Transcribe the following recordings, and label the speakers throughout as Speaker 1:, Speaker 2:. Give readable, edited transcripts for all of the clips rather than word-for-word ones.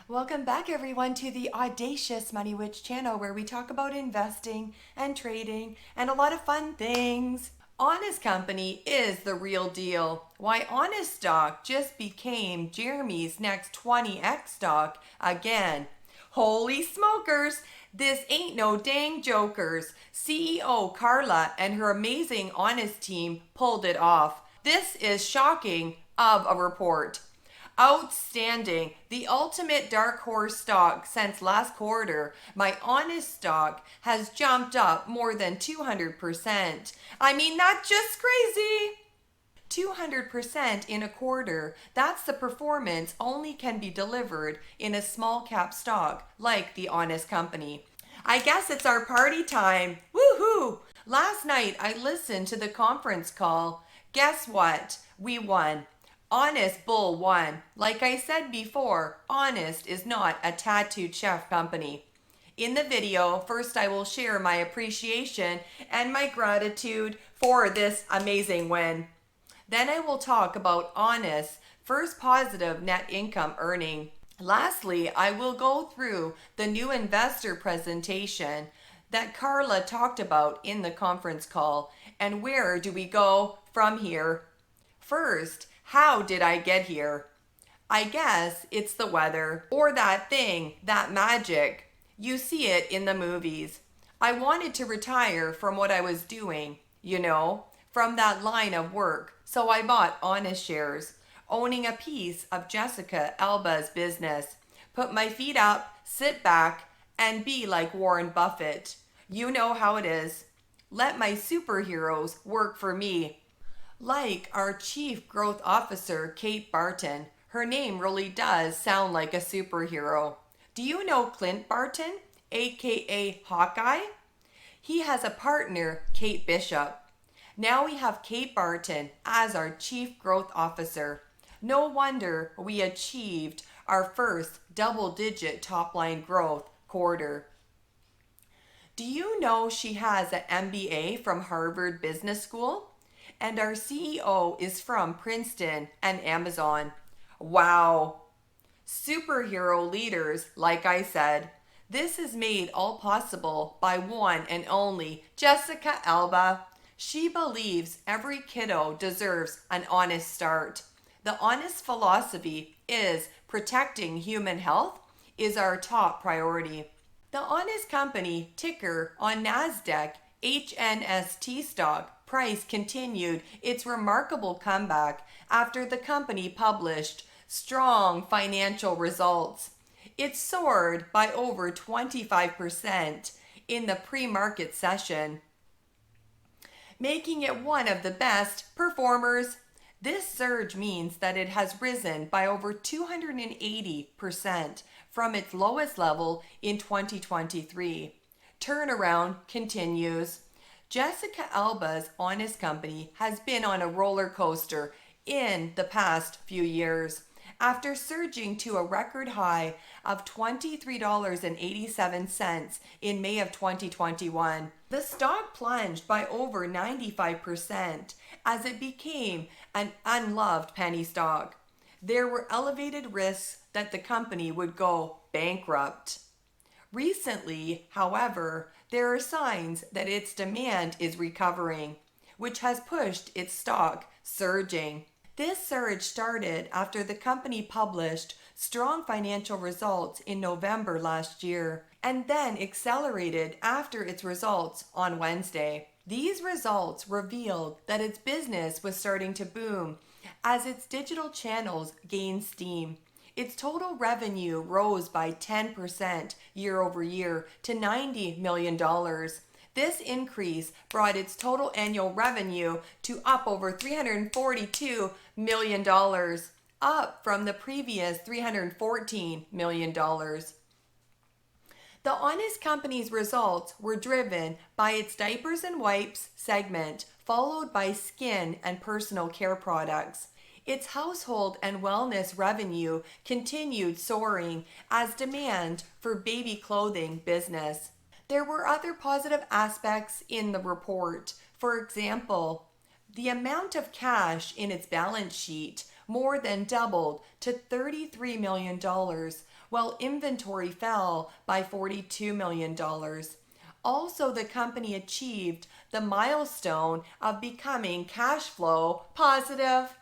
Speaker 1: Welcome back, everyone, to the Audacious Money Witch channel, where we talk about investing and trading and a lot of fun things. Honest Company is the real deal. Why Honest stock just became Jeremy's next 20x stock again. Holy smokers! This ain't no dang jokers. CEO Carla and her amazing Honest team pulled it off. This is shocking of a report. Outstanding. The ultimate dark horse stock since last quarter. My Honest stock has jumped up more than 200%. I mean, that's just crazy. 200% in a quarter. That's the performance only can be delivered in a small cap stock like the Honest Company. I guess it's our party time. Woohoo! Last night I listened to the conference call. Guess what? We won. Honest Bull won. Like I said before, Honest is not a tattooed chef company. In the video, first I will share my appreciation and my gratitude for this amazing win. Then I will talk about Honest's first positive net income earning. Lastly, I will go through the new investor presentation that Carla talked about in the conference call, and where do we go from here. First, how did I get here? I guess it's the weather, or that thing, that magic. You see it in the movies. I wanted to retire from what I was doing, from that line of work, so I bought Honest shares, owning a piece of Jessica Alba's business. Put my feet up, sit back, and be like Warren Buffett. You know how it is. Let my superheroes work for me. Like our Chief Growth Officer, Kate Barton, her name really does sound like a superhero. Do you know Clint Barton, aka Hawkeye? He has a partner, Kate Bishop. Now we have Kate Barton as our Chief Growth Officer. No wonder we achieved our first double-digit top-line growth quarter. Do you know she has an MBA from Harvard Business School? And our CEO is from Princeton and Amazon. Wow. Superhero leaders, like I said. This is made all possible by one and only Jessica Alba. She believes every kiddo deserves an honest start. The Honest philosophy is protecting human health is our top priority. The Honest Company ticker on NASDAQ HNST stock price continued its remarkable comeback after the company published strong financial results. It soared by over 25% in the pre-market session, making it one of the best performers. This surge means that it has risen by over 280% from its lowest level in 2023. Turnaround continues. Jessica Alba's Honest Company has been on a roller coaster in the past few years. After surging to a record high of $23.87 in May of 2021, the stock plunged by over 95% as it became an unloved penny stock. There were elevated risks that the company would go bankrupt. Recently, however, there are signs that its demand is recovering, which has pushed its stock surging. This surge started after the company published strong financial results in November last year, and then accelerated after its results on Wednesday. These results revealed that its business was starting to boom as its digital channels gained steam. Its total revenue rose by 10% year over year to $90 million. This increase brought its total annual revenue to up over $342 million, up from the previous $314 million. The Honest Company's results were driven by its diapers and wipes segment, followed by skin and personal care products. Its household and wellness revenue continued soaring as demand for baby clothing business. There were other positive aspects in the report. For example, the amount of cash in its balance sheet more than doubled to $33 million, while inventory fell by $42 million. Also, the company achieved the milestone of becoming cash flow positive.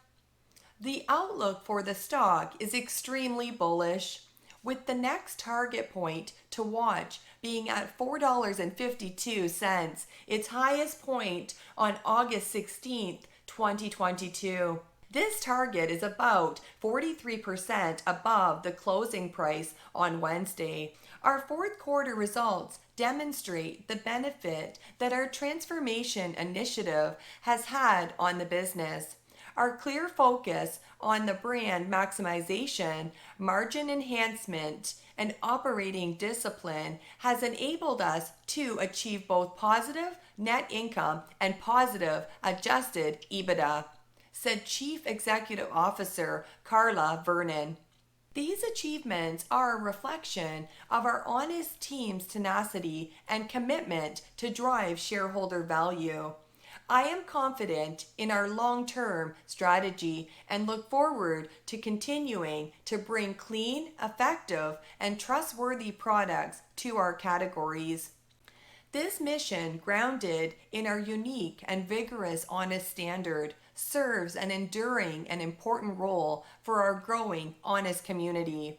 Speaker 1: The outlook for the stock is extremely bullish, with the next target point to watch being at $4.52, its highest point on August 16th, 2022. This target is about 43% above the closing price on Wednesday. Our fourth quarter results demonstrate the benefit that our transformation initiative has had on the business. Our clear focus on the brand maximization, margin enhancement, and operating discipline has enabled us to achieve both positive net income and positive adjusted EBITDA, said Chief Executive Officer Carla Vernon. These achievements are a reflection of our honest team's tenacity and commitment to drive shareholder value. I am confident in our long-term strategy and look forward to continuing to bring clean, effective, and trustworthy products to our categories. This mission, grounded in our unique and vigorous honest standard, serves an enduring and important role for our growing honest community.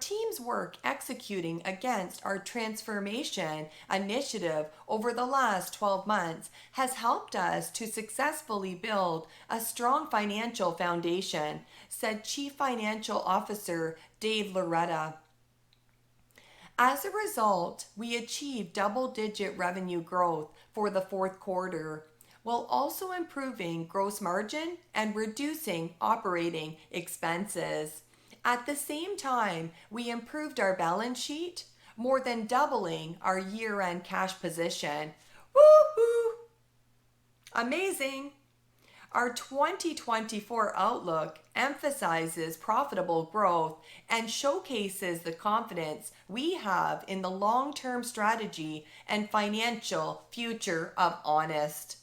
Speaker 1: Team's work executing against our transformation initiative over the last 12 months has helped us to successfully build a strong financial foundation, said Chief Financial Officer Dave Loretta. As a result, we achieved double-digit revenue growth for the fourth quarter, while also improving gross margin and reducing operating expenses. At the same time, we improved our balance sheet, more than doubling our year-end cash position. Woohoo! Amazing! Our 2024 outlook emphasizes profitable growth and showcases the confidence we have in the long-term strategy and financial future of Honest.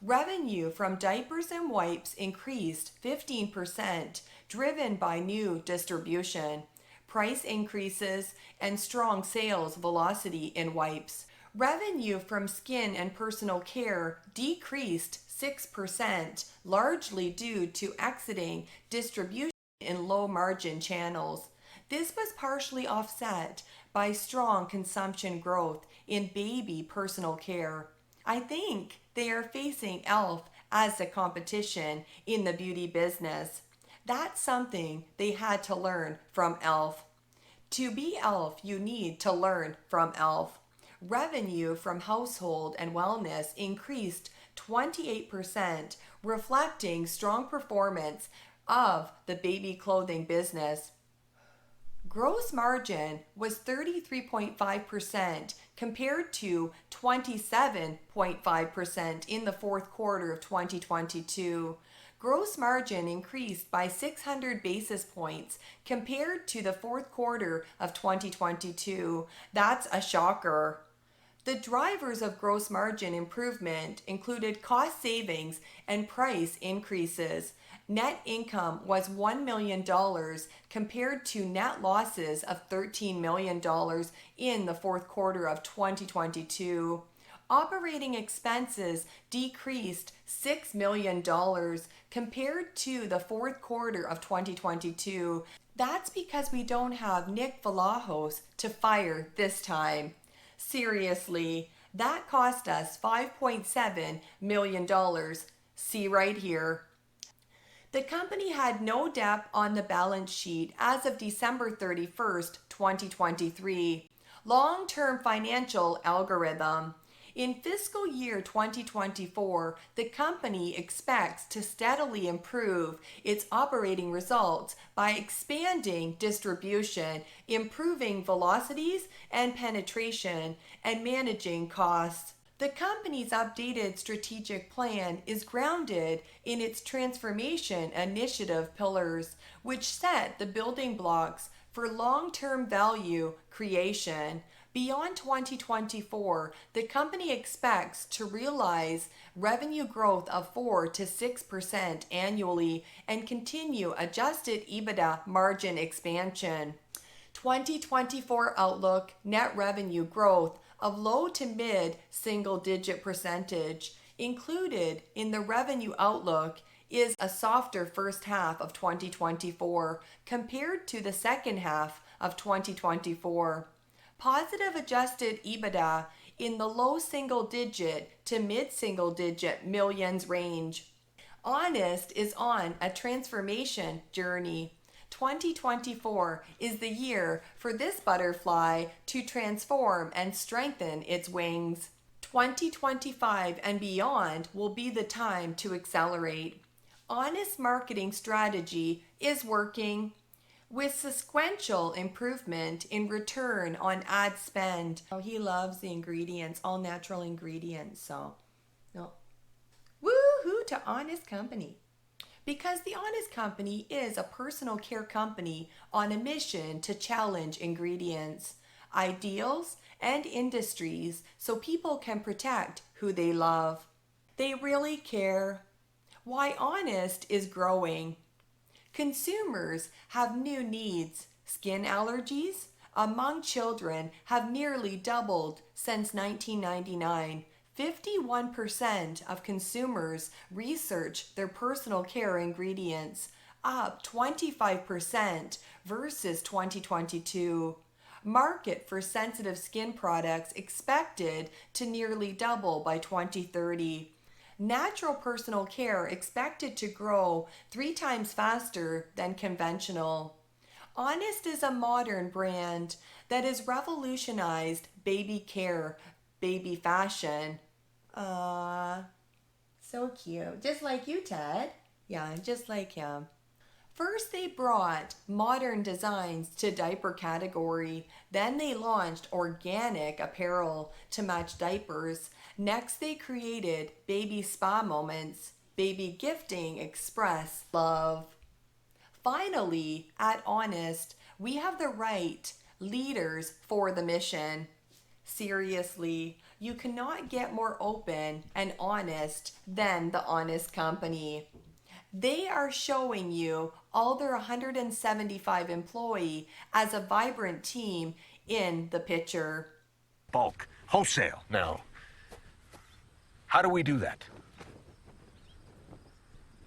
Speaker 1: Revenue from diapers and wipes increased 15%, driven by new distribution, price increases, and strong sales velocity in wipes. Revenue from skin and personal care decreased 6%, largely due to exiting distribution in low-margin channels. This was partially offset by strong consumption growth in baby personal care. I think they are facing e.l.f. as a competition in the beauty business. That's something they had to learn from e.l.f. To be e.l.f., you need to learn from e.l.f. Revenue from household and wellness increased 28%, reflecting strong performance of the baby clothing business. Gross margin was 33.5% compared to 27.5% in the fourth quarter of 2022. Gross margin increased by 600 basis points compared to the fourth quarter of 2022. That's a shocker. The drivers of gross margin improvement included cost savings and price increases. Net income was $1 million compared to net losses of $13 million in the fourth quarter of 2022. Operating expenses decreased $6 million compared to the fourth quarter of 2022. That's because we don't have Nick Vlahos to fire this time. Seriously, that cost us $5.7 million. See right here. The company had no debt on the balance sheet as of December 31st, 2023. Long-term financial algorithm. In fiscal year 2024, the company expects to steadily improve its operating results by expanding distribution, improving velocities and penetration, and managing costs. The company's updated strategic plan is grounded in its transformation initiative pillars, which set the building blocks for long-term value creation. Beyond 2024, the company expects to realize revenue growth of 4 to 6% annually and continue adjusted EBITDA margin expansion. 2024 outlook net revenue growth of low to mid single-digit percentage. Included in the revenue outlook is a softer first half of 2024 compared to the second half of 2024. Positive adjusted EBITDA in the low single-digit to mid single-digit millions range. Honest is on a transformation journey. 2024 is the year for this butterfly to transform and strengthen its wings. 2025 and beyond will be the time to accelerate. Honest marketing strategy is working with sequential improvement in return on ad spend. Oh, he loves the ingredients, all natural ingredients. So, no. Woohoo to Honest Company. Because the Honest Company is a personal care company on a mission to challenge ingredients, ideals, and industries so people can protect who they love. They really care. Why Honest is growing. Consumers have new needs. Skin allergies among children have nearly doubled since 1999. 51% of consumers research their personal care ingredients, up 25% versus 2022. Market for sensitive skin products expected to nearly double by 2030. Natural personal care expected to grow 3 times faster than conventional. Honest is a modern brand that has revolutionized baby care, baby fashion. So cute. Just like you, Ted. Yeah, just like him. First, they brought modern designs to diaper category. Then they launched organic apparel to match diapers. Next, they created baby spa moments, baby gifting express love. Finally, at Honest, we have the right leaders for the mission. Seriously, you cannot get more open and honest than the Honest Company. They are showing you all their 175 employees as a vibrant team in the picture.
Speaker 2: Bulk, wholesale. Now, how do we do that?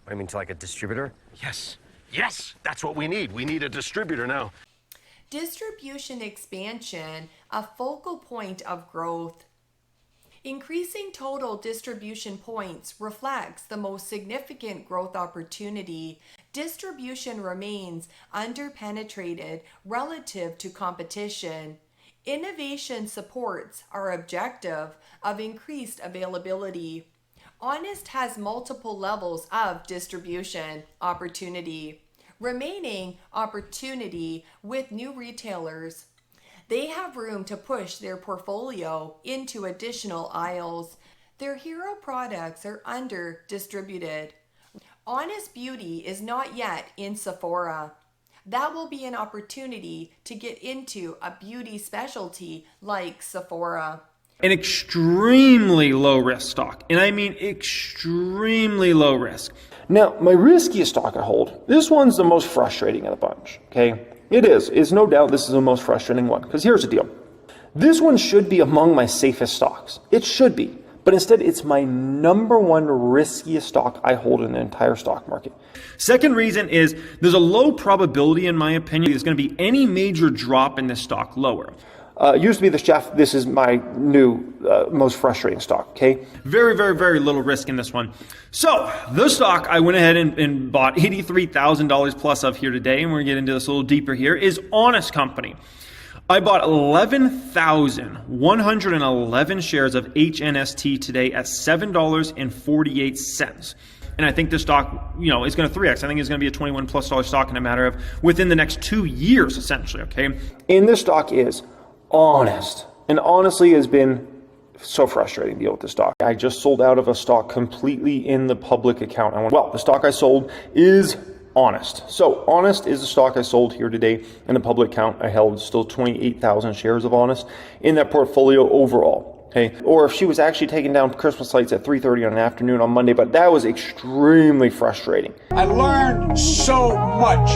Speaker 3: What do you mean, to like a distributor?
Speaker 2: Yes, that's what we need. We need a distributor now.
Speaker 1: Distribution expansion, a focal point of growth. Increasing total distribution points reflects the most significant growth opportunity. Distribution remains underpenetrated relative to competition. Innovation supports our objective of increased availability. Honest has multiple levels of distribution opportunity. Remaining opportunity with new retailers. They have room to push their portfolio into additional aisles. Their hero products are under-distributed. Honest Beauty is not yet in Sephora. That will be an opportunity to get into a beauty specialty like Sephora.
Speaker 4: An extremely low risk stock, and I mean extremely low risk.
Speaker 5: Now, my riskiest stock I hold, this one's the most frustrating of the bunch, okay? It is. It's no doubt this is the most frustrating one, because here's the deal. This one should be among my safest stocks. It should be. But instead, it's my number one riskiest stock I hold in the entire stock market.
Speaker 4: Second reason is there's a low probability, in my opinion, there's going to be any major drop in this stock lower.
Speaker 5: Used to be the chef. This is my new most frustrating stock, okay?
Speaker 4: Very, very, very little risk in this one. So the stock I went ahead and bought $83,000 plus of here today, and we're going to get into this a little deeper here, is Honest Company. I bought 11,111 shares of HNST today at $7.48. And I think this stock, is going to 3x. I think it's going to be a $21 plus stock in a matter of within the next 2 years, essentially, okay?
Speaker 5: And this stock is Honest. And honestly has been so frustrating to deal with this stock. I just sold out of a stock completely in the public account. The stock I sold is Honest. So Honest is the stock I sold here today in the public account. I held still 28,000 shares of Honest in that portfolio overall. Okay. Or if she was actually taking down Christmas lights at 3:30 on an afternoon on Monday, but that was extremely frustrating.
Speaker 6: I learned so much.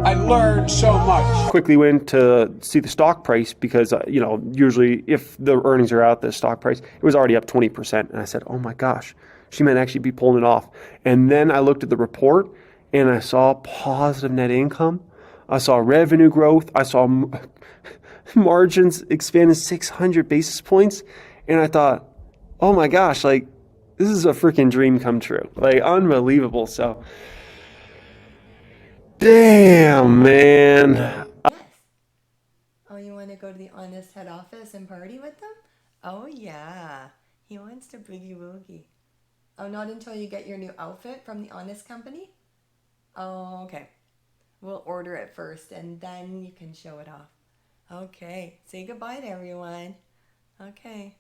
Speaker 6: I learn so much.
Speaker 5: Quickly went to see the stock price because, usually if the earnings are out, the stock price, it was already up 20%. And I said, oh my gosh, she might actually be pulling it off. And then I looked at the report and I saw positive net income. I saw revenue growth. I saw margins expanded 600 basis points. And I thought, oh my gosh, like, this is a freaking dream come true. Like, unbelievable. So, damn, man.
Speaker 1: Yes. Oh, you want to go to the Honest head office and party with them? Oh, yeah. He wants to boogie woogie. Oh, not until you get your new outfit from the Honest company? Oh, okay. We'll order it first and then you can show it off. Okay. Say goodbye to everyone. Okay.